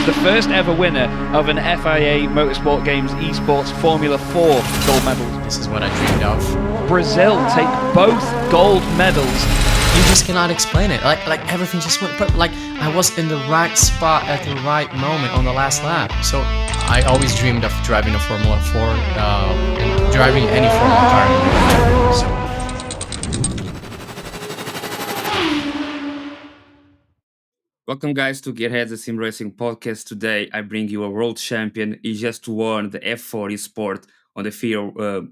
is the first ever winner of an FIA Motorsport Games Esports Formula 4 gold medals. This is what I dreamed of. Brazil take both gold medals. You just cannot explain it. Like everything just went perfect. Like I was in the right spot at the right moment on the last lap. So I always dreamed of driving a Formula 4 and driving any Formula car. So Welcome, guys, to Gearheads, the Sim Racing podcast. Today, I bring you a world champion. He just won the F4 Esport on the FIA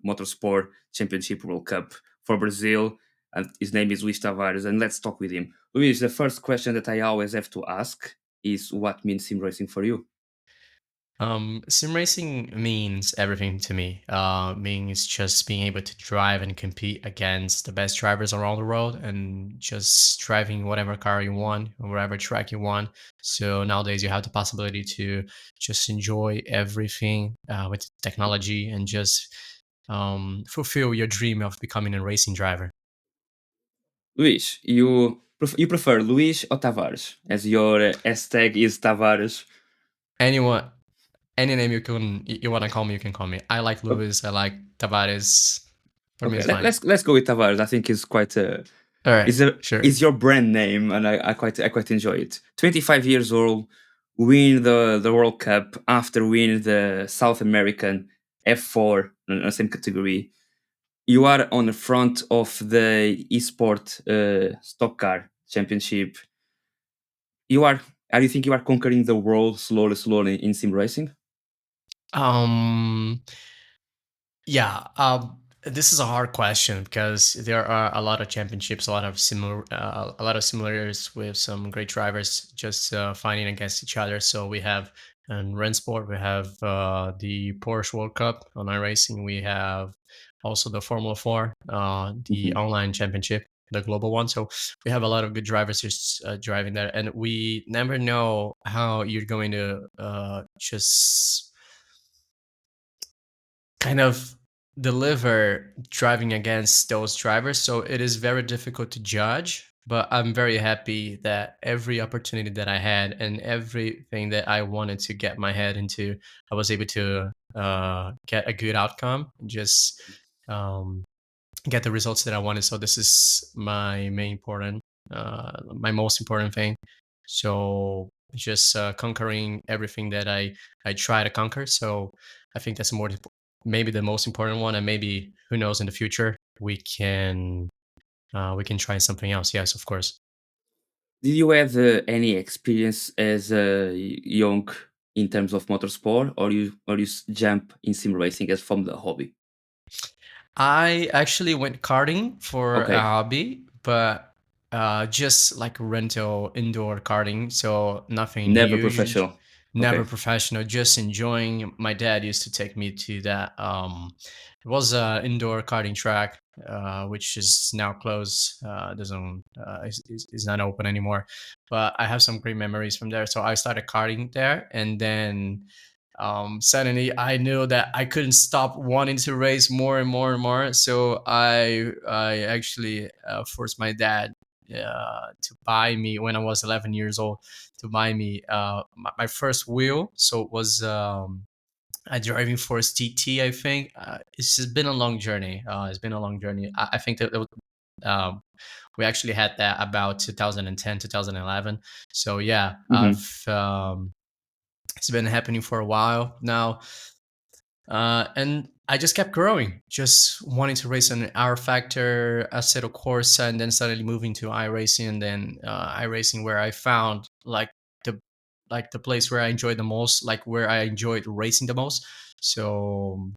Motorsport Championship World Cup for Brazil, and his name is Luis Tavares. And let's talk with him. Luis, the first question that I always have to ask is, what means sim racing for you? Sim racing means everything to me. Means just being able to drive and compete against the best drivers around the world and just driving whatever car you want, whatever track you want. So nowadays you have the possibility to just enjoy everything with technology and just fulfill your dream of becoming a racing driver. Luis, you prefer Luis or Tavares? As your hashtag is Tavares. Anyone, any name you want to call me, you can call me. I like Lewis. I like Tavares. For me, Okay, it's fine. let's go with Tavares. I think it's quite a All right, sure. it's your brand name, and I quite enjoy it. 25 years old, win the World Cup after winning the South American F4 in the same category. You are on the front of the esport stock car championship. You are. You think you are conquering the world slowly in sim racing? Um, yeah. This is a hard question because there are a lot of championships, a lot of similarities with some great drivers just fighting against each other. So we have in Rensport, we have the Porsche World Cup on iRacing. We have also the Formula 4, the Mhm. online championship, the global one. So we have a lot of good drivers just driving there, and we never know how you're going to just kind of deliver driving against those drivers. So it is very difficult to judge. But I'm very happy that every opportunity that I had and everything that I wanted to get my head into, I was able to get a good outcome, just um, get the results that I wanted. So this is my most important thing. So just conquering everything that I try to conquer. So I think that's maybe the most important one, and maybe who knows in the future we can try something else. Yes, of course. Did you have any experience as a young in terms of motorsport, or jump in sim racing as from the hobby? I actually went karting for a Okay, hobby, but just like rental indoor karting, so nothing never huge, professional. never Okay. professional, just enjoying. My dad used to take me to that. It was a indoor karting track, which is now closed. Doesn't is not open anymore. But I have some great memories from there. So I started karting there, and then suddenly I knew that I couldn't stop wanting to race more and more and more. So I actually forced my dad to buy me when I was 11 years old to buy me my first wheel. So it was a driving force TT. I think it's just been a long journey. It's been a long journey. I think that um, we actually had that about 2010, 2011. So yeah, Mhm. it's been happening for a while now. And I just kept growing, just wanting to race an R Factor, Assetto Corsa, and then suddenly moving to iRacing, and then iRacing, where I found the the place where I enjoyed the most, like where I enjoyed racing the most. So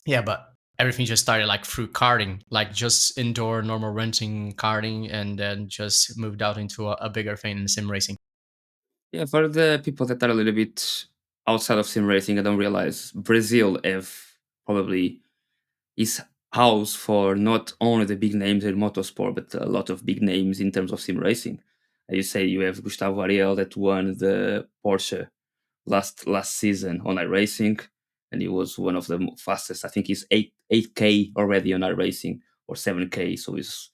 yeah, but everything just started like through karting, like just indoor normal renting karting, and then just moved out into a bigger thing in sim racing. Yeah, for the people that are a little bit outside of sim racing, I don't realize Brazil have probably is house for not only the big names in motorsport, but a lot of big names in terms of sim racing. You say you have Gustavo Ariel that won the Porsche last season on iRacing, and he was one of the fastest. I think he's 8K already on iRacing or 7K. So he's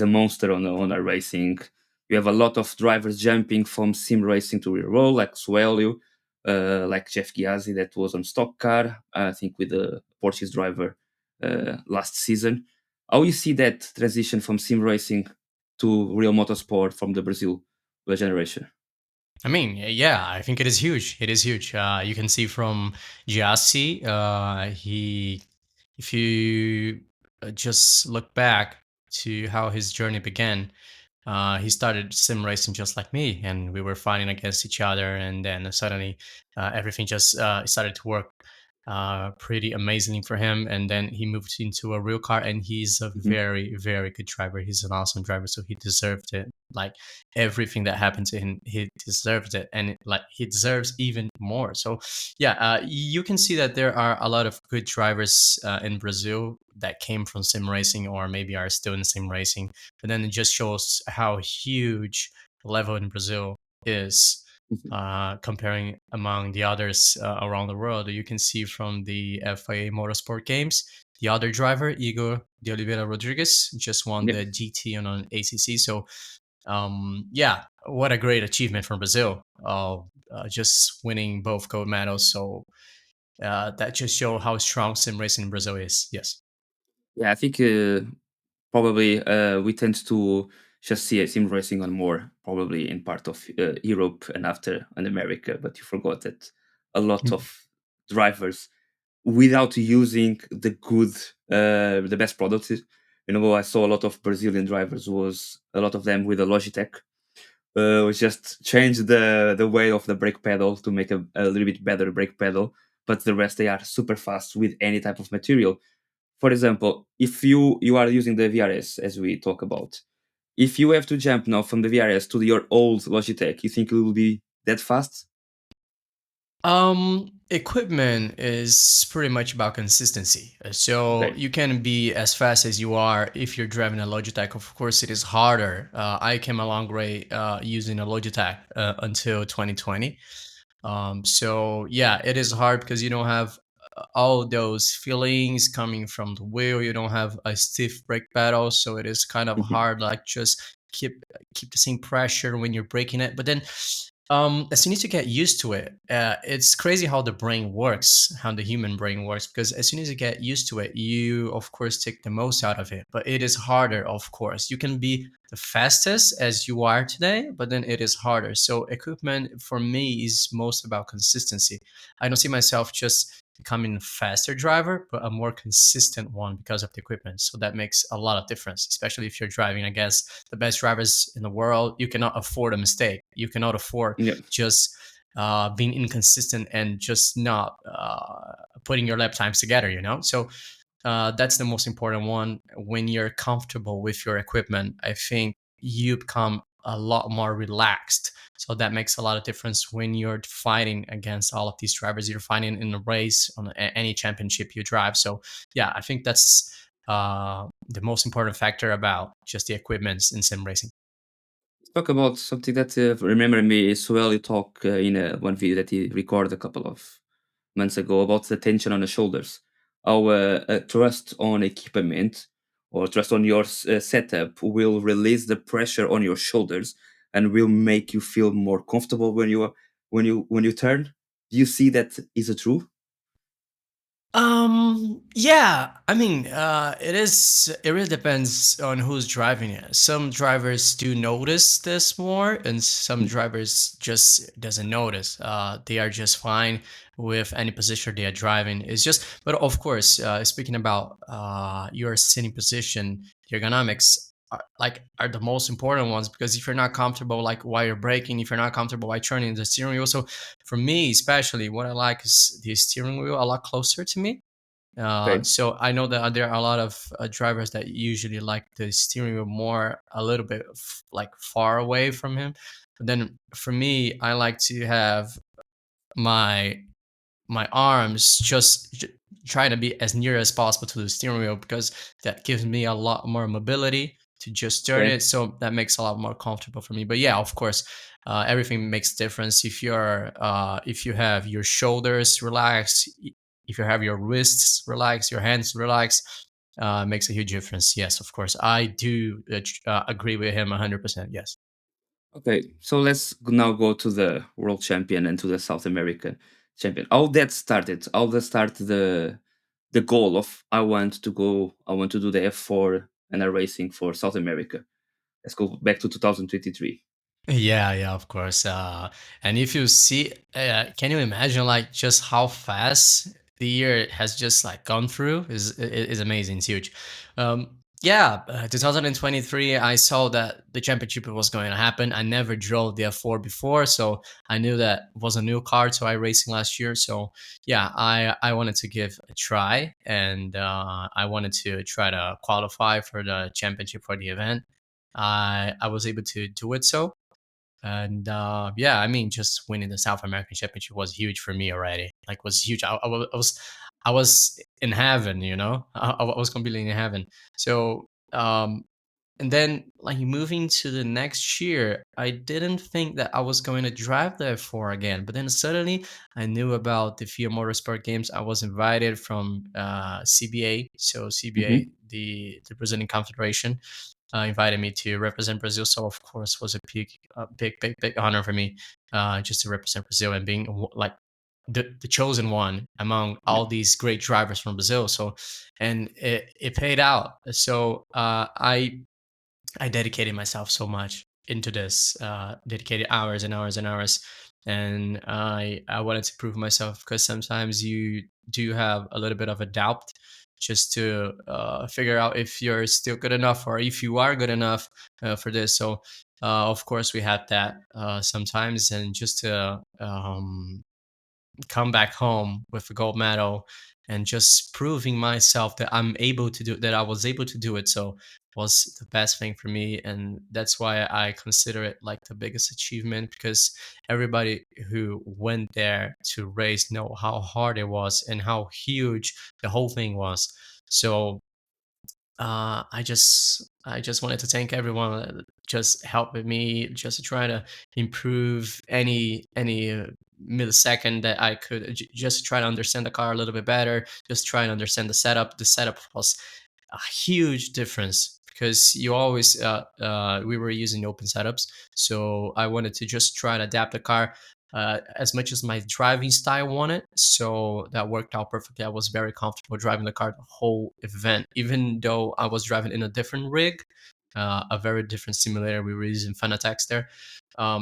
a monster on iRacing. You have a lot of drivers jumping from sim racing to real world, like Suelio, like Jeff Giazzi that was on stock car, I think with the Portuguese driver last season. How you see that transition from sim racing to real motorsport from the Brazil generation? I mean, yeah, I think it is huge. It is huge. You can see from Giassi, if you just look back to how his journey began, he started sim racing just like me, and we were fighting against each other. And then suddenly, everything just started to work pretty amazingly for him. And then he moved into a real car, and he's a Mhm. very, very good driver. He's an awesome driver, so he deserved it. Like everything that happened to him, he deserved it, and like he deserves even more. So, yeah, you can see that there are a lot of good drivers in Brazil that came from sim racing, or maybe are still in sim racing, but then it just shows how huge the level in Brazil is, Mhm. comparing among the others around the world. You can see from the FIA Motorsport Games, the other driver, Igor de Oliveira Rodriguez, just won Yep. the GT on an ACC. So, yeah, what a great achievement from Brazil, just winning both gold medals. So that just show how strong sim racing in Brazil is. Yes. Yeah, I think probably we tend to just see sim racing on more probably in part of Europe and after in America, but you forgot that a lot Mm. of drivers without using the best products. I saw a lot of Brazilian drivers was a lot of them with a Logitech. We just changed the way of the brake pedal to make a little bit better brake pedal, but the rest they are super fast with any type of material. For example, if you are using the VRS as we talk about, if you have to jump now from the VRS to your old Logitech, you think it will be that fast? Equipment is pretty much about consistency. So Okay. you can be as fast as you are if you're driving a Logitech. Of course, it is harder. I came a long way using a Logitech until 2020. So yeah, it is hard because you don't have all those feelings coming from the wheel. You don't have a stiff brake pedal, so it is kind of Mhm. hard. Like just keep the same pressure when you're braking it. But then as you need to get used to it, it's crazy how the brain works, how the human brain works. Because as soon as you get used to it, you of course take the most out of it. But it is harder, of course. You can be the fastest as you are today, but then it is harder. So equipment for me is most about consistency. I don't see myself just becoming a faster driver, but a more consistent one because of the equipment. So that makes a lot of difference, especially if you're driving against the best drivers in the world. You cannot afford a mistake. You cannot afford Yeah. just being inconsistent and just not putting your lap times together, So that's the most important one. When you're comfortable with your equipment, I think you become a lot more relaxed. So that makes a lot of difference when you're fighting against all of these drivers you're fighting in a race on any championship you drive. So yeah, I think that's the most important factor about just the equipments in sim racing. Talk about something that remember me as well. You talk in one video that he recorded a couple of months ago about the tension on the shoulders. How trust on equipment or trust on your setup will release the pressure on your shoulders and will make you feel more comfortable when you turn. Do you see that is it true? Yeah, I mean, it really depends on who's driving it. Some drivers do notice this more, and some Mhm. drivers just doesn't notice. They are just fine with any position they are driving. It's just, but of course, speaking about your sitting position, the ergonomics are the most important ones, because if you're not comfortable, like while you're braking, if you're not comfortable while turning the steering wheel. So for me, especially, what I like is the steering wheel a lot closer to me. Okay. So I know that there are a lot of drivers that usually like the steering wheel more, a little bit like far away from him. But then for me, I like to have my my arms trying to be as near as possible to the steering wheel, because that gives me a lot more mobility to just turn Okay. it. So that makes a lot more comfortable for me. But yeah, of course, everything makes difference. If you have your shoulders relaxed, if you have your wrists relaxed, your hands relaxed, makes a huge difference. Yes, of course, I do agree with him 100%. Yes. Okay, so let's now go to the world champion and to the South American champion. How that started? How that started the goal of I want to do the F4 and a racing for South America. Let's go back to 2023. Yeah, yeah, of course. And if you see, can you imagine like just how fast the year has just like gone through? Is amazing. It's huge. Yeah, 2023. I saw that the championship was going to happen. I never drove the F4 before, so I knew that was a new car to iRacing last year. So yeah, I wanted to give a try, and I wanted to try to qualify for the championship for the event. I was able to do it so, and yeah, I mean, just winning the South American Championship was huge for me already. Like, was huge. I was in heaven, you know. I was completely in heaven. So, and then like moving to the next year, I didn't think that I was going to drive the F4 again. But then suddenly, I knew about the FIA Motorsport Games. I was invited from CBA, so CBA, Hmm. the Brazilian Confederation, invited me to represent Brazil. So of course, was a big honor for me, just to represent Brazil and being like the chosen one among Yeah. all these great drivers from Brazil. So, and it paid out. So I dedicated myself so much into this, dedicated hours and hours and hours. And I wanted to prove myself, because sometimes you do have a little bit of a doubt, just to figure out if you're still good enough, or if you are good enough for this. So of course we had that sometimes, and just to come back home with a gold medal and just proving myself that I'm able to do that, I was able to do it. So was the best thing for me, and that's why I consider it like the biggest achievement, because everybody who went there to race know how hard it was and how huge the whole thing was. So I just wanted to thank everyone that just helping me, just to try to improve any millisecond that I could, just try to understand the car a little bit better, just try to understand the setup. The setup was a huge difference, because you always we were using open setups, so I wanted to just try to adapt the car as much as my driving style wanted. So that worked out perfectly. I was very comfortable driving the car the whole event, even though I was driving in a different rig, a very different simulator. We were using Fanatec there.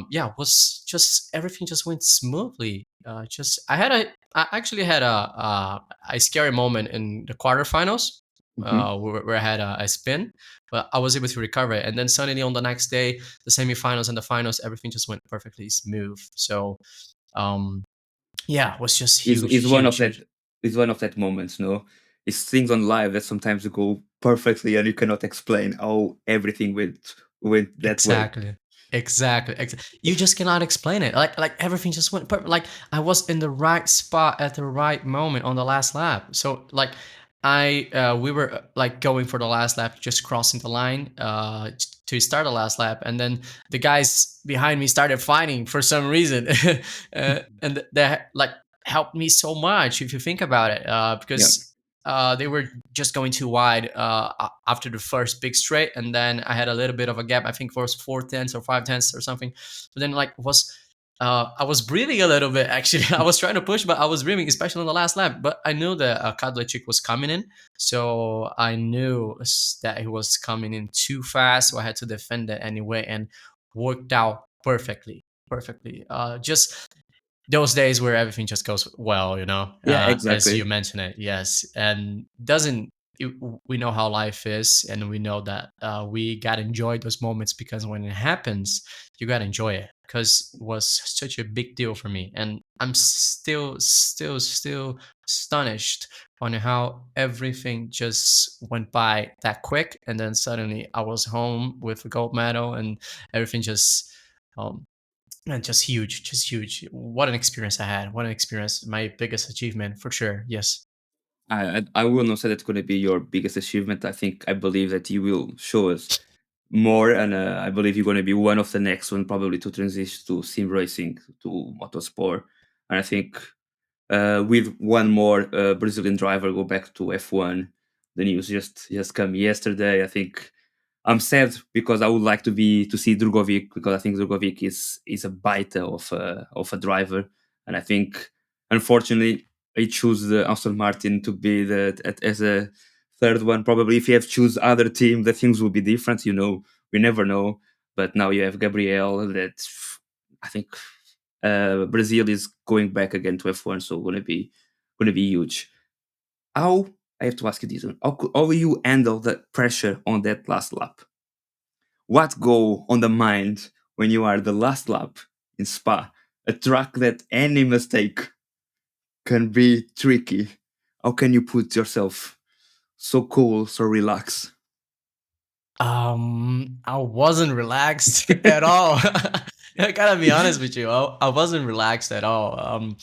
Yeah, it was just everything just went smoothly. Just I actually had a scary moment in the quarterfinals, Hmm. where I had a spin, but I was able to recover it. And then suddenly on the next day, the semifinals and the finals, everything just went perfectly smooth. So um, yeah, it was just Is huge, one of huge, that huge. is one of that moments, no? It's things on live that sometimes go perfectly and you cannot explain how everything went that way. Exactly. Exactly. You just cannot explain it. Like everything just went perfect. Like I was in the right spot at the right moment on the last lap. So like I we were like going for the last lap, just crossing the line to start the last lap, and then the guys behind me started fighting for some reason, and that like helped me so much if you think about it, Yeah. because they were just going too wide after the first big straight, and then I had a little bit of a gap. I think it was 4 tenths or 5 tenths or something. But then like was I was breathing a little bit actually. I was trying to push, but I was breathing, especially on the last lap. But I knew that Kadlecic was coming in, so I knew that he was coming in too fast, so I had to defend it anyway, and worked out perfectly, perfectly. Just those days where everything just goes well, Yeah, as you exactly. mentioned it, yes. And doesn't it, we know how life is, and we know that we gotta enjoy those moments, because when it happens, you gotta enjoy it, because it was such a big deal for me, and I'm still astonished on how everything just went by that quick, and then suddenly I was home with a gold medal, and everything just um, and just huge, just huge. What an experience I had. What an experience. My biggest achievement for sure. Yes. I will not say that's going to be your biggest achievement. I believe that you will show us more, and I believe you're going to be one of the next one probably to transition to sim racing to motorsport. And I think with one more Brazilian driver go back to F1, the news just come yesterday. I think I'm sad because I would like to see Drugovic, because I think Drugovic is a biter of a driver, and I think unfortunately he chose the Aston Martin to be as a third one. Probably if you have choose other team, the things will be different. We never know. But now you have Gabriel. That I think Brazil is going back again to F1, so gonna be huge. How I have to ask you this one? How will you handle the pressure on that last lap? What go on the mind when you are the last lap in Spa? A track that any mistake can be tricky. How can you put yourself so cool, so relaxed? I wasn't relaxed at all. I gotta be honest with you. I wasn't relaxed at all.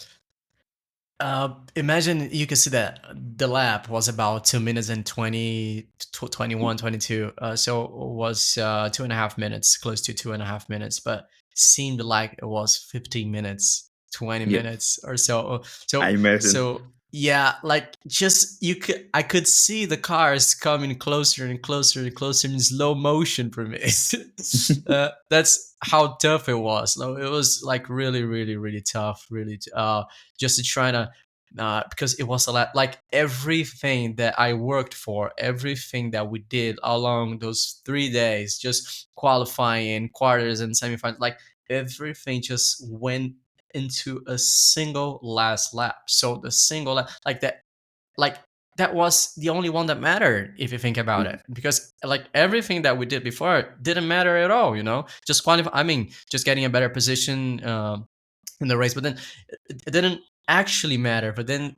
Imagine you could see that the lap was about 2 minutes and 21, 22. So it was 2.5 minutes, close to 2.5 minutes, but seemed like it was 15 minutes, 20 Yeah, minutes or so. I So, imagine. so yeah, like just I could see the cars coming closer and closer and closer in slow motion for me. That's how tough it was. So it was like really, really, really tough, really, just to try to because it was a lot, like everything that I worked for, everything that we did along those 3 days, just qualifying, quarters, and semifinals, like everything just went into a single last lap. So the single lap, like that was the only one that mattered if you think about it, because like everything that we did before didn't matter at all. Just qualify. I mean, just getting a better position in the race, but then it didn't actually matter. But then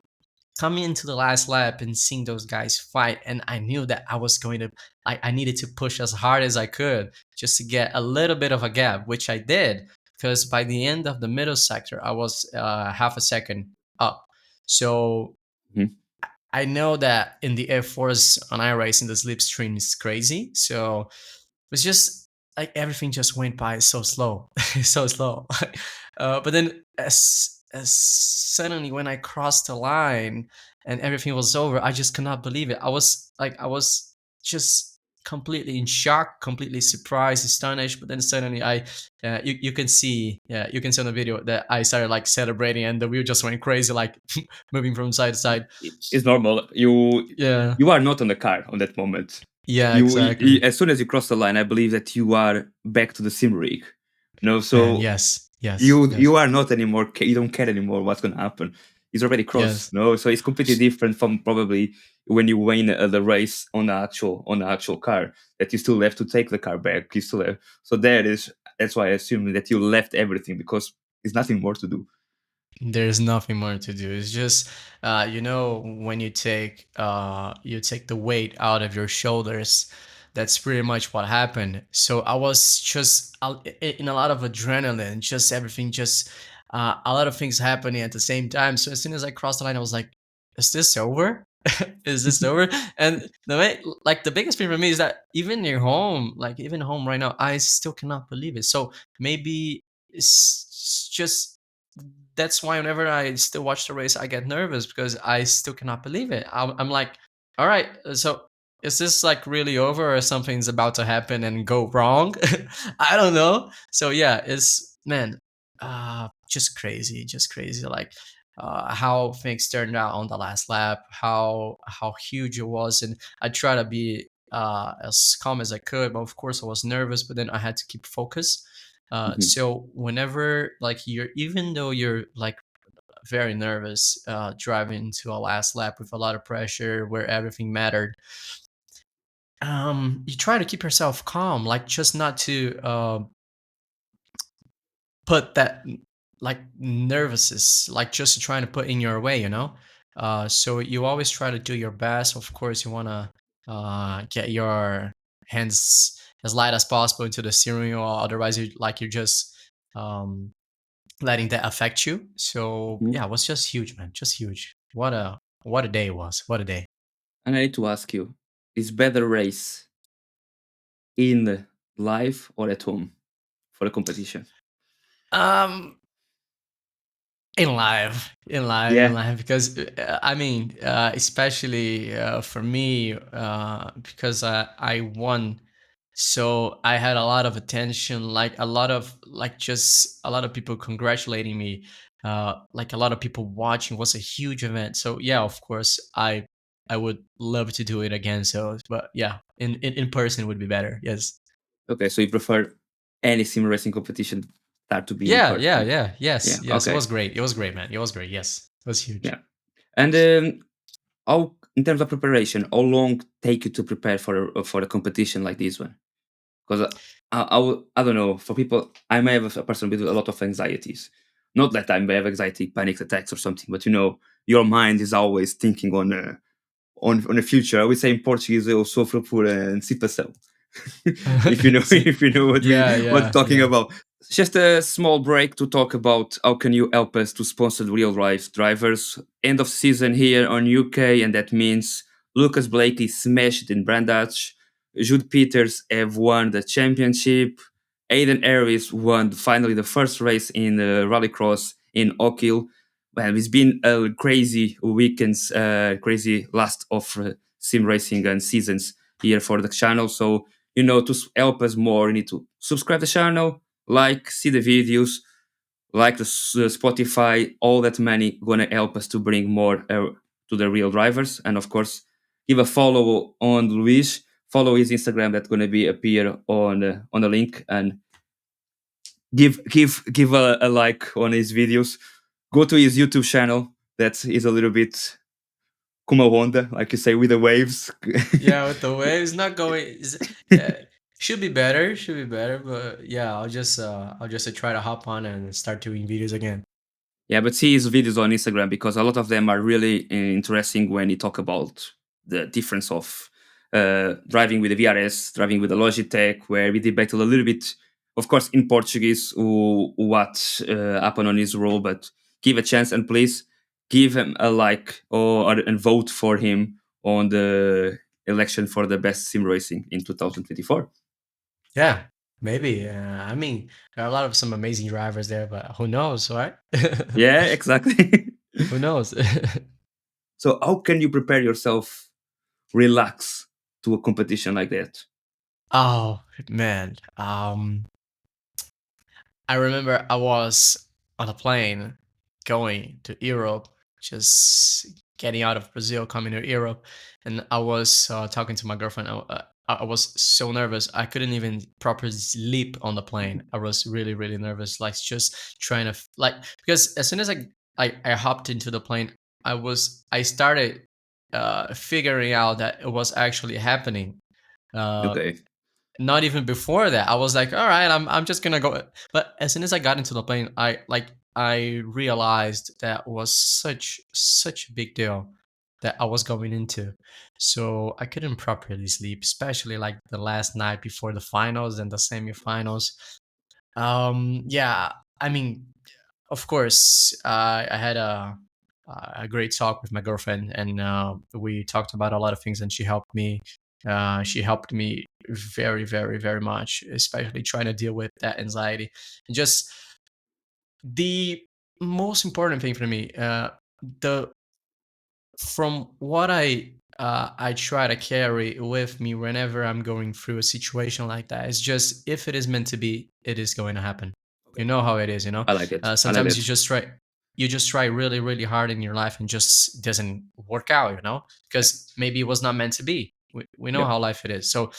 coming into the last lap and seeing those guys fight, and I knew that I was going to, I needed to push as hard as I could just to get a little bit of a gap, which I did, because by the end of the middle sector I was half a second up. So Mhm. I know that in the Air Force on iRacing the slipstream is crazy, so it was just like everything just went by so slow, so slow. But then as suddenly when I crossed the line and everything was over, I just could not believe it. I was just completely in shock, completely surprised, astonished. But then suddenly you can see, yeah, you can see on the video that I started like celebrating, and the wheel just went crazy, like moving from side to side. It's normal. You Yeah, you are not on the car on that moment. yeah, exactly. As soon as you cross the line, I believe that you are back to the sim rig. And So yes, yes, you yes, are not anymore. You don't care anymore what's gonna happen. It's already crossed. yes. No, so it's completely different from probably when you win the race on the actual car, that you still have to take the car back. You still have. So that's why I assume that you left everything, because there's nothing more to do. There's nothing more to do. It's just when you take the weight out of your shoulders, that's pretty much what happened. So I was just in a lot of adrenaline, just everything, just a lot of things happening at the same time. So as soon as I crossed the line, I was like, is this over? Is this over? And the way, like, the biggest thing for me is that even near home, like even home right now, I still cannot believe it. So maybe it's just that's why whenever I still watch the race, I get nervous because I still cannot believe it. I'm like, all right, so is this like really over, or something's about to happen and go wrong? I don't know. So yeah, it's, man, just crazy. Like how things turned out on the last lap, how huge it was, and I try to be as calm as I could, but of course I was nervous. But then I had to keep focus. Mhm, So whenever like you're, even though you're like very nervous driving to a last lap with a lot of pressure where everything mattered, you try to keep yourself calm, like just not to put that like nervousness, like just trying to put in your way. So you always try to do your best. Of course you want to get your hands as light as possible into the steering wheel, otherwise you're just um letting that affect you. So mhm. yeah, it was just huge, man, just huge. What a day it was, what a day. And I need to ask you: is better race in live or at home for the competition? um In live, in live, in Yeah. live, because I mean, especially for me, because I won So I had a lot of attention, like a lot of like just a lot of people congratulating me, like a lot of people watching. It was a huge event. So yeah, of course, I would love to do it again. So, but yeah, in person would be better. Yes. Okay, so you prefer any sim racing competition start to be in Yeah, yeah, person? yeah. Yes, Yeah. yes. It Okay. was great. It was great, man. It was great. Yes, it was huge. Yeah. And how, in terms of preparation, how long take you to prepare for a competition like this one? Because I don't know, for people, I may have a person with a lot of anxieties. Not that I may have anxiety, panic attacks or something, but your mind is always thinking on the future. I would say in Portuguese, eu sofro por antecipação. If you know, See, if you know yeah, what yeah, talking yeah. about. Just a small break to talk about how can you help us to sponsor the real life drivers. End of season here on UK, and that means Lucas Blakey smashed in Brandage. Jude Peters have won the championship. Aiden Harris won finally the first race in Rallycross in Oakhill. Well, it's been a crazy weekends, crazy last of sim racing and seasons here for the channel. So to help us more, you need to subscribe the channel, like, see the videos, like the Spotify. All that money gonna help us to bring more to the real drivers, and of course, give a follow on Luis. Follow his Instagram that's gonna be appear on the link, and give a like on his videos. Go to his YouTube channel. That is a little bit como Honda, like you say, with the waves. Yeah, with the waves not going should be better, should be better, but yeah, I'll just try to hop on and start doing videos again. Yeah, but see his videos on Instagram because a lot of them are really interesting when he talk about the difference of driving with the VRS, driving with the Logitech, where we debated a little bit, of course, in Portuguese, what happened on his role, but give a chance and please give him a like and vote for him on the election for the best sim racing in 2024. Yeah, maybe. I mean, there are a lot of some amazing drivers there, but who knows, right? Yeah, exactly. Who knows? So how can you prepare yourself relax to a competition like that? Oh man, I remember I was on a plane going to Europe, just getting out of Brazil, coming to Europe, and I was talking to my girlfriend. I was so nervous. I couldn't even properly sleep on the plane. I was really, really nervous, like just trying to like because as soon as I hopped into the plane, I started figuring out that it was actually happening. Uh, Okay. Not even before that. I was like, all right, I'm just gonna go. But as soon as I got into the plane, I realized that was such a big deal that I was going into. So I couldn't properly sleep, especially like the last night before the finals and the semifinals. Yeah, I mean, of course, I had a great talk with my girlfriend, and we talked about a lot of things, and she helped me. She helped me very, very, very much, especially trying to deal with that anxiety. And just the most important thing for me, the from what I try to carry with me whenever I'm going through a situation like that is just if it is meant to be, it is going to happen. You Okay. know how it is, you know. I like it. I like Sometimes it. you just try really, really hard in your life and just doesn't work out, you know, Yeah. because maybe it was not meant to be. We know Yep. how life it is. So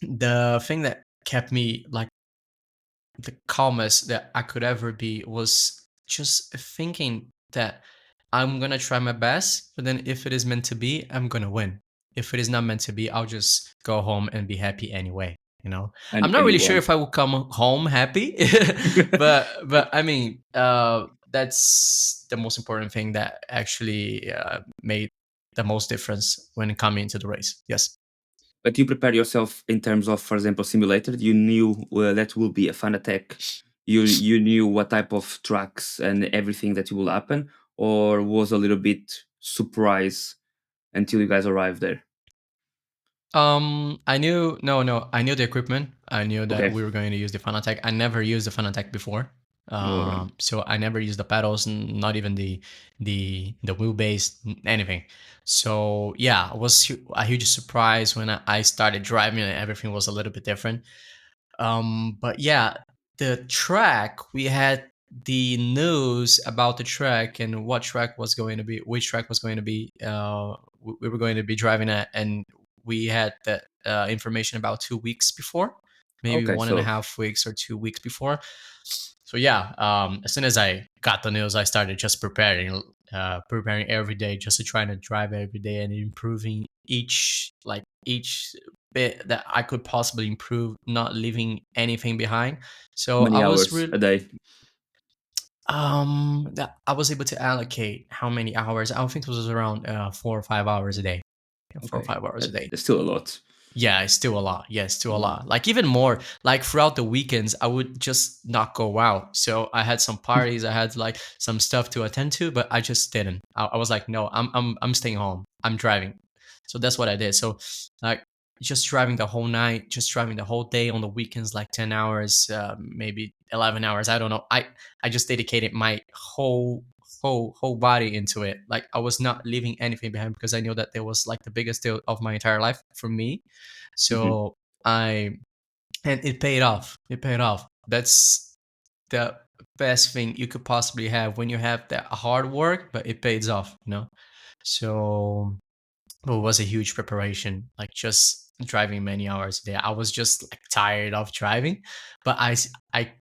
the thing that kept me like the calmest that I could ever be was just thinking that I'm gonna try my best, but then if it is meant to be, I'm gonna win. If it is not meant to be, I'll just go home and be happy anyway. You know, I'm not And you really sure won. if I will come home happy, but I mean, that's the most important thing that actually made the most difference when coming into the race. Yes. But you prepare yourself in terms of, for example, simulator. You knew that will be a fun attack. You knew what type of tracks and everything that will happen, or was a little bit surprise until you guys arrived there. I knew no, no, I knew the equipment. I knew that Okay. we were going to use the Fanatec. I never used the Fanatec before. All right. So I never used the pedals, not even the wheelbase, anything. So yeah, it was a huge surprise when I started driving and everything was a little bit different. But yeah, the track, we had the news about the track and what track was going to be, which track was going to be, we were going to be driving at, and we had that information about 2 weeks before, maybe Okay, one and a so half weeks or 2 weeks before. So yeah, as soon as I got the news, I started just preparing every day, just to try to drive every day and improving each bit that I could possibly improve, not leaving anything behind. how So many I was hours really a day? that I was able to allocate how many hours. I think it was around 4 or 5 hours a day. Yeah, four or Okay, five hours a day. that's still a lot. Yeah, it's still a lot. Yeah, it's still a Mm. lot. Like even more, like throughout the weekends, I would just not go out. So I had some parties, I had like some stuff to attend to, but I just didn't. I was like, no, I'm staying home. I'm driving. So that's what I did. So like just driving the whole night, just driving the whole day on the weekends, like 10 hours, maybe 11 hours. I don't know. I just dedicated my whole body into it. Like I was not leaving anything behind because I knew that there was like the biggest deal of my entire life for me. Mhm. So I and it paid off. It paid off. That's the best thing you could possibly have when you have that hard work, but it pays off, you know? So it was a huge preparation, like just driving many hours a day. I was just like tired of driving, but I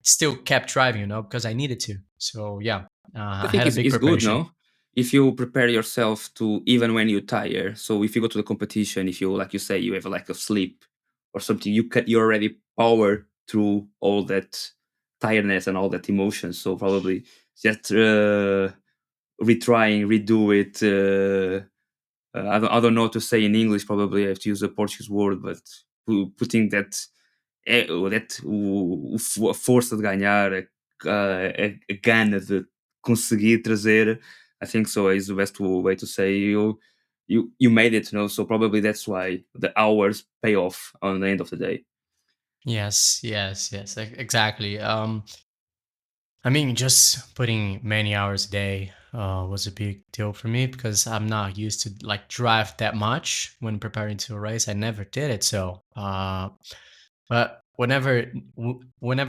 still kept driving, you know, because I needed to. So yeah, I I think had a big it's good, preparation. no? If you prepare yourself to even when you tire. So if you go to the competition, if you like you say you have a lack of sleep or something, you already power through all that tiredness and all that emotion. So probably just retrying, redo it. I don't know what to say in English. Probably I have to use a Portuguese word, but putting that a força de ganhar, a gana de conseguir trazer, I think so is the best way to say you made it, you know. So probably that's why the hours pay off on the end of the day. Yes, yes, yes, exactly. I mean, just putting many hours a day was a big deal for me because I'm not used to like drive that much when preparing to a race. I never did it, so but whenever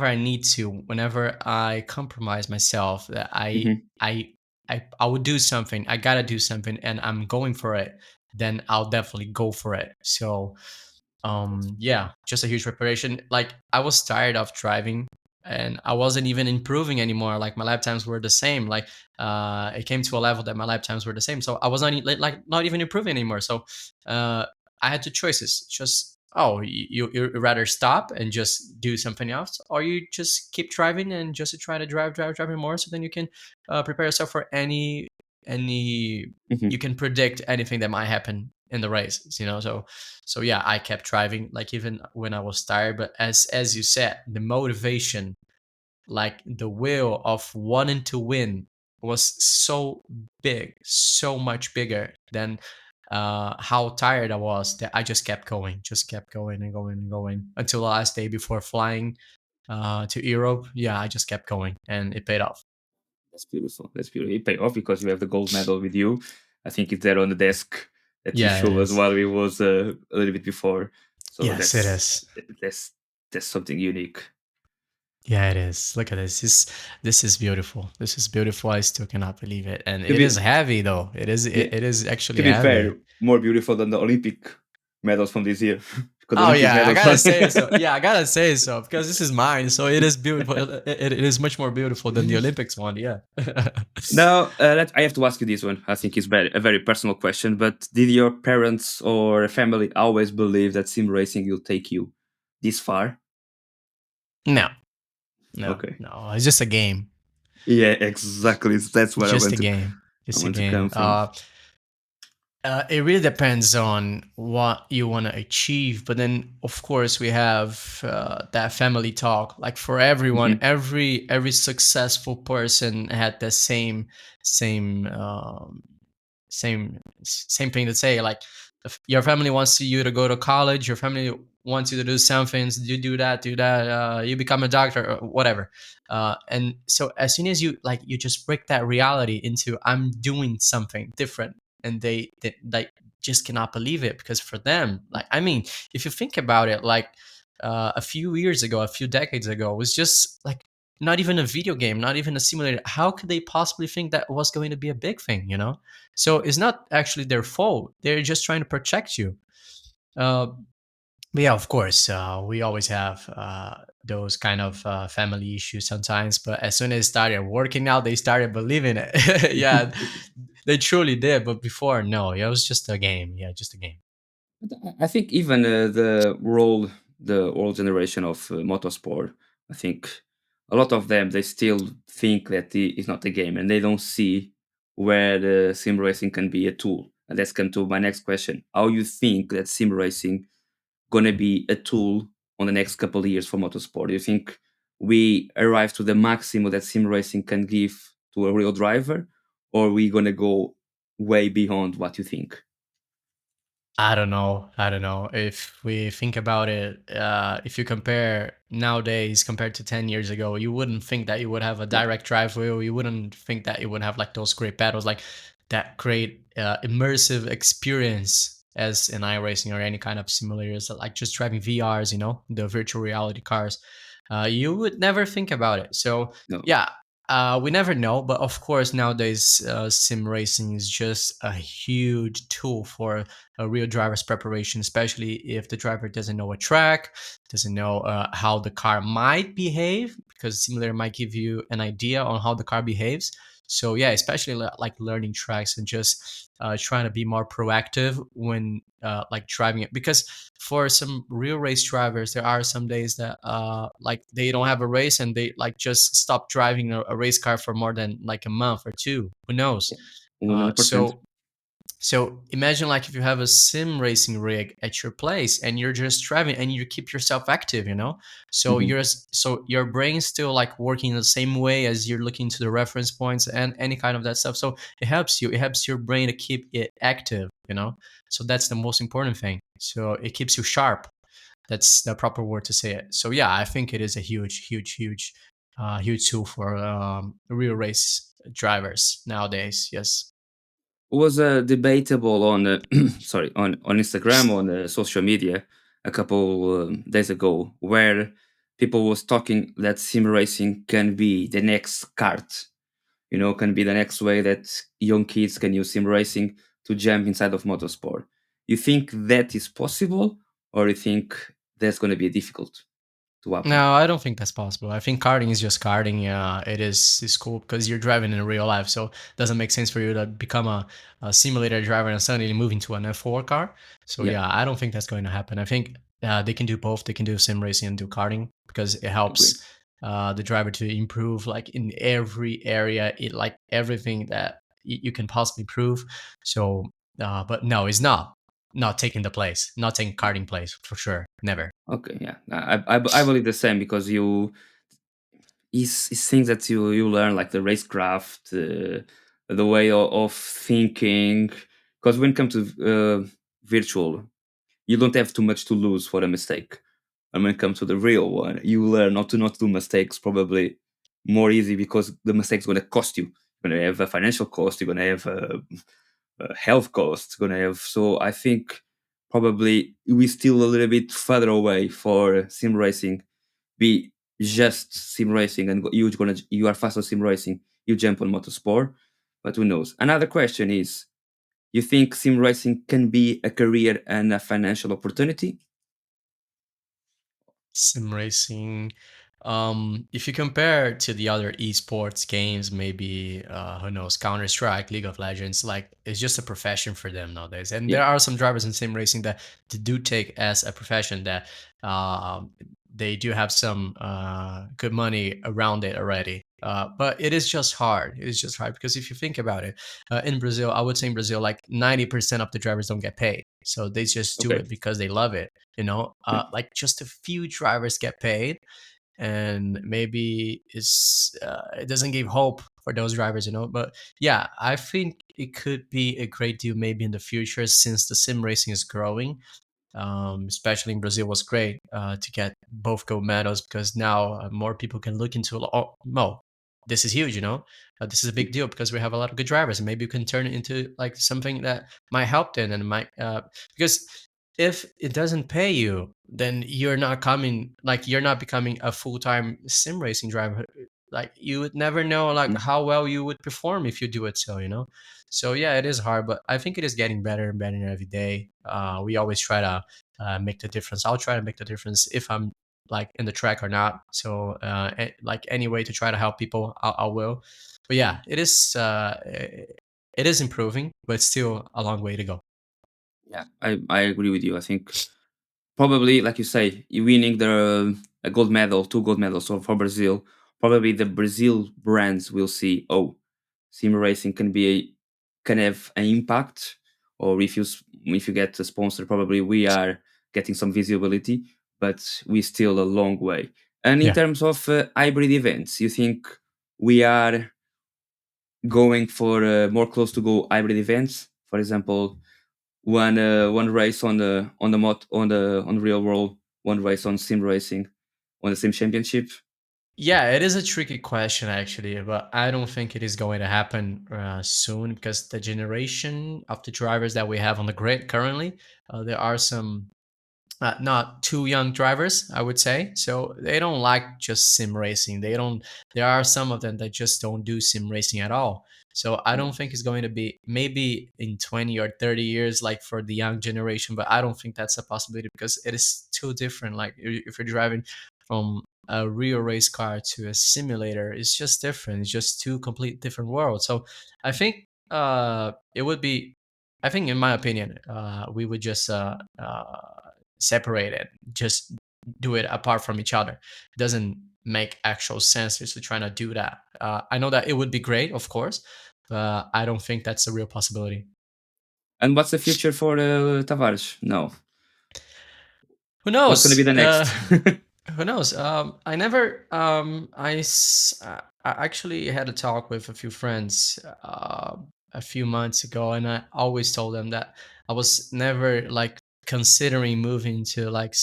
I need to, whenever I compromise myself, that Mhm, I would do something. I gotta do something, and I'm going for it. Then I'll definitely go for it. So yeah, just a huge preparation. Like I was tired of driving and I wasn't even improving anymore. Like my lap times were the same. Like it came to a level that my lap times were the same, so I was not like not even improving anymore. So uh I had two choices. Just oh, you rather stop and just do something else, or you just keep driving and just to try to driving more, so then you can prepare yourself for any mhm. you can predict anything that might happen in the races, you know. So yeah, I kept driving like even when I was tired. But as you said, the motivation, like the will of wanting to win, was so big, so much bigger than how tired I was, that I just kept going and going and going until the last day before flying to Europe. Yeah, I just kept going and it paid off. That's beautiful. That's beautiful. It pay off because you have the gold medal with you. I think it's there on the desk that you Yeah, it show us is. while we was a little bit before. So Yes, it is. that's that's something unique. Yeah, it is. Look at this. This is beautiful. This is beautiful. I still cannot believe it. And To it is be heavy though. yeah, It is to actually be fair, heavy. more beautiful than the Olympic medals from this year because the Oh Olympic yeah, I medals. gotta say so. Yeah, I gotta say so because this is mine. So it is beautiful. It is much more beautiful than the Olympics one. Yeah. Now, I have to ask you this one. I think it's a very personal question. But did your parents or family always believe that sim racing will take you this far? No, no, Okay. no. It's just a game. Yeah, exactly. That's where Just a game. I Just a want to come game. from. It really depends on what you want to achieve, but then of course we have that family talk. Like for everyone, Hmm. every successful person had the same same thing to say. Like if your family wants you to go to college, your family wants you to do something, you do that, you become a doctor or whatever. And so as soon as you just break that reality into I'm doing something different, and they like just cannot believe it, because for them, like, I mean, if you think about it, like, a few years ago, a few decades ago, it was just like not even a video game, not even a simulator. How could they possibly think that was going to be a big thing, you know? So it's not actually their fault. They're just trying to protect you. uh, but yeah, of course, we always have those kind of family issues sometimes. But as soon as it started working out, they started believing it. Yeah, they truly did. But before, no, yeah, it was just a game. Yeah, just a game. I think even the old generation of motorsport, I think a lot of them they still think that it's not a game, and they don't see where the sim racing can be a tool. And let's come to my next question: how you think that sim racing gonna be a tool on the next couple of years for motorsport? Do you think we arrive to the maximum that sim racing can give to a real driver, or we gonna go way beyond what you think? I don't know. I don't know. If we think about it, if you compare nowadays compared to 10 years ago, you wouldn't think that you would have a Yeah, direct drive wheel. You wouldn't think that you would have like those great pedals, like that great immersive experience as in iRacing or any kind of simulators, like just driving VRs, the virtual reality cars. You would never think about it. So, no. yeah, we never know. But of course, nowadays, sim racing is just a huge tool for a real driver's preparation, especially if the driver doesn't know a track, doesn't know how the car might behave, because simulator might give you an idea on how the car behaves. So yeah, especially like learning tracks and just trying to be more proactive when like driving it, because for some real race drivers, there are some days that like they don't have a race and they like just stop driving a race car for more than like a month or two, who knows. 100%. So imagine like if you have a sim racing rig at your place and you're just driving and you keep yourself active, So Mhm. so your brain's still like working the same way as you're looking to the reference points and any kind of that stuff. So it helps your brain to keep it active. So that's the most important thing. So it keeps you sharp. That's the proper word to say it. So yeah, I think it is a huge tool for real race drivers nowadays. Yes. Was debatable on sorry, on Instagram, on social media a couple days ago, where people was talking that sim racing can be the next kart, can be the next way that young kids can use sim racing to jump inside of motorsport. You think that is possible, or you think that's going to be difficult to happen? No, I don't think that's possible. I think karting is just karting. It is cool because you're driving in real life, so it doesn't make sense for you to become a simulator driver and suddenly move into an F4 car. So Yeah, yeah, I don't think that's going to happen. I think they can do both. They can do sim racing and do karting because it agree. helps the driver to improve like in every area, like everything that you can possibly improve. So, but no, it's not taking the place, not taking karting place for sure, never. Okay, yeah, I believe the same because it's things that you learn like the racecraft, the way of thinking. Because when it comes to virtual, you don't have too much to lose for a mistake. And when it comes to the real one, you learn not do mistakes probably more easy because the mistake's going to cost you. You're going to have a financial cost. You're going to have a health cost. Going to have. So I think probably we still a little bit further away for sim racing be just sim racing and you are fast on sim racing, you jump on motorsport, but who knows? Another question is, you think sim racing can be a career and a financial opportunity? Sim racing. If you compare to the other esports games, maybe who knows, Counter Strike, League of Legends, like it's just a profession for them nowadays. And Yeah. there are some drivers in sim racing that they do take as a profession that um, they do have some good money around it already. But it is just hard. It is just hard because if you think about it, in Brazil, I would say in Brazil, like 90% of the drivers don't get paid. So they just do Okay. it because they love it. Yeah. Like just a few drivers get paid, and maybe it doesn't give hope for those drivers. But yeah, I think it could be a great deal maybe in the future, since the sim racing is growing. especially in Brazil, was great to get both gold medals, because now more people can look into, oh no, this is huge, this is a big deal because we have a lot of good drivers, and maybe you can turn it into like something that might help them, and might because if it doesn't pay you, then you're not becoming a full-time sim racing driver. Like, you would never know like Mm. how well you would perform if you do it. So yeah, it is hard, but I think it is getting better and better every day. We always try to make the difference. I'll try to make the difference if I'm like in the track or not. So like any way to try to help people, I will. But yeah, it is improving, but still a long way to go. Yeah, I agree with you. I think probably, like you say, you winning the a gold medal, two gold medals. So for Brazil, probably the Brazil brands will see, oh, sim racing can have an impact. Or if you get a sponsor, probably we are getting some visibility, but we still a long way. And in Yeah. terms of hybrid events, you think we are going for more close to go hybrid events? For example, one race on the real world, one race on sim racing, on the sim championship. Yeah, it is a tricky question actually, but I don't think it is going to happen soon, because the generation of the drivers that we have on the grid currently, there are some not too young drivers, I would say. So they don't like just sim racing. They don't. There are some of them that just don't do sim racing at all. So I Yeah, don't think it's going to be, maybe in 20 or 30 years, like for the young generation. But I don't think that's a possibility, because it is too different. Like, if you're driving from a real race car to a simulator, it's just different. It's just two complete different worlds. So I think it would be. I think, in my opinion, we would just separate it, just do it apart from each other. It doesn't make actual sense just to try to do that. I know that it would be great, of course, but I don't think that's a real possibility. and what's the future for Tavares? No, Who what's going to be knows? the next? Who knows? I never. I actually had a talk with a few friends a few months ago, and I always told them that I was never like considering moving to like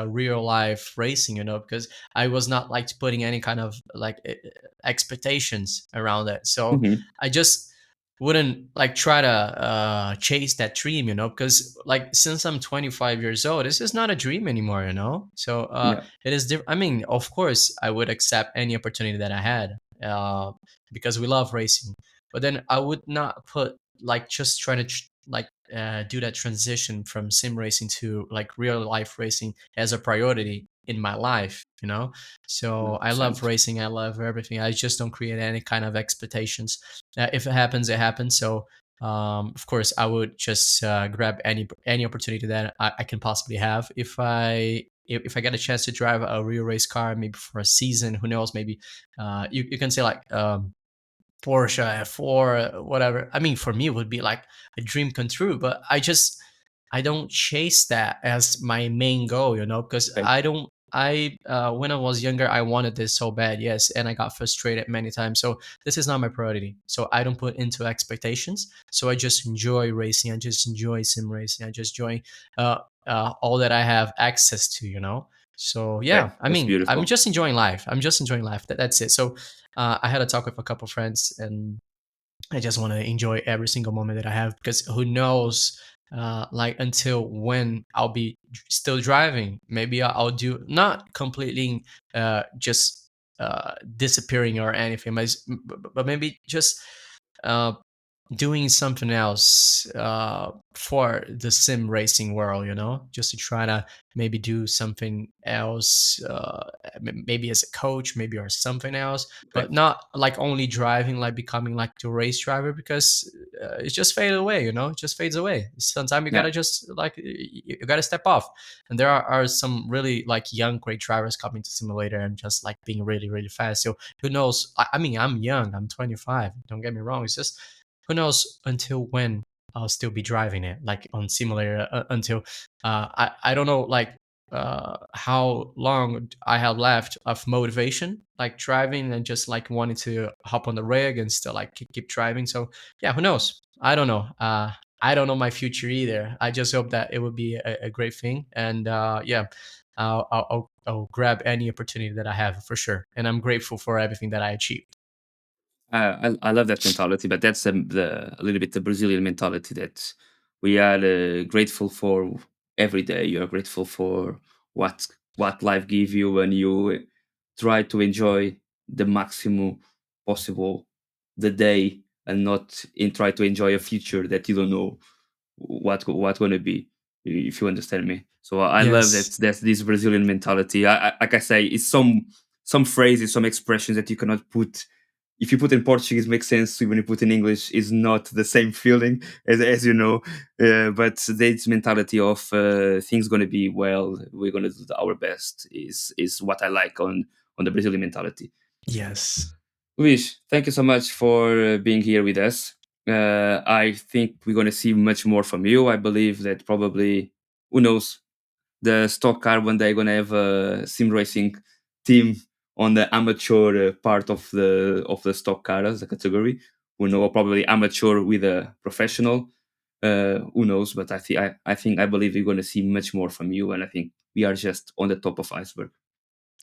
real life racing, because I was not like putting any kind of like expectations around it. So Mhm. I just wouldn't like try to chase that dream, because like since I'm 25 years old, this is not a dream anymore, so Yeah, it is different. I mean, of course I would accept any opportunity that I had, uh, because we love racing, but then I would not put like just trying to like do that transition from sim racing to like real life racing as a priority in my life, so I love 100%. racing, I love everything. I just don't create any kind of expectations. If it happens, it happens. So of course, I would just grab any opportunity that I can possibly have. If I get a chance to drive a real race car, maybe for a season, who knows? Maybe you can say like Porsche F4, whatever. I mean, for me, it would be like a dream come true. But I don't chase that as my main goal, because Okay. I don't. I when I was younger, I wanted this so bad, yes, and I got frustrated many times. So this is not my priority. So I don't put into expectations. So I just enjoy racing. I just enjoy sim racing. I just enjoy all that I have access to. So yeah, Okay, I that's mean, I'm beautiful. just enjoying life. I'm just enjoying life. That's it. So I had a talk with a couple friends, and I just want to enjoy every single moment that I have, because who knows, like until when I'll be still driving. Maybe I'll do not completely just disappearing or anything, but maybe just uh, doing something else for the sim racing world, just to try to maybe do something else, maybe as a coach, maybe, or something else, Okay. but not like only driving, like becoming like the race driver, because it just fades away, it just fades away. Sometimes you Yeah. gotta just like you gotta step off. And there are some really like young great drivers coming to simulator and just like being really really fast. So who knows? I mean, I'm young, I'm 25, don't get me wrong. It's just, who knows until when I'll still be driving it, like on simulator, until I don't know, like how long I have left of motivation, like driving and just like wanting to hop on the rig and still like keep driving. So yeah, who knows? I don't know. I don't know my future either. I just hope that it would be a great thing. And yeah, I'll grab any opportunity that I have for sure. And I'm grateful for everything that I achieved. I love that mentality, but that's a little bit the Brazilian mentality that we are grateful for every day. You are grateful for what life gives you, and you try to enjoy the maximum possible the day, and not in try to enjoy a future that you don't know what gonna be. If you understand me. So I love that Yes. that's this Brazilian mentality. Like I say, it's some phrases, some expressions that you cannot put. If you put in Portuguese, makes sense. When you put in English, is not the same feeling as you know. But this mentality of things gonna be well, we're gonna do our best is what I like on the Brazilian mentality. Yes. Luis, thank you so much for being here with us. I think we're going to see much more from you. I believe that probably, who knows, the stock car one day going to have a sim racing team on the amateur part of the stock car as a category. Who know, probably amateur with a professional. Who knows? But I believe we're going to see much more from you, and I think we are just on the top of iceberg.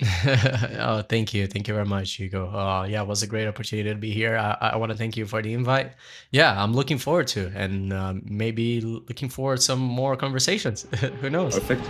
Oh, thank you very much, Hugo. Yeah, it was a great opportunity to be here. I want to thank you for the invite. Yeah, I'm looking forward to, and maybe looking forward some more conversations. Who knows? Perfect.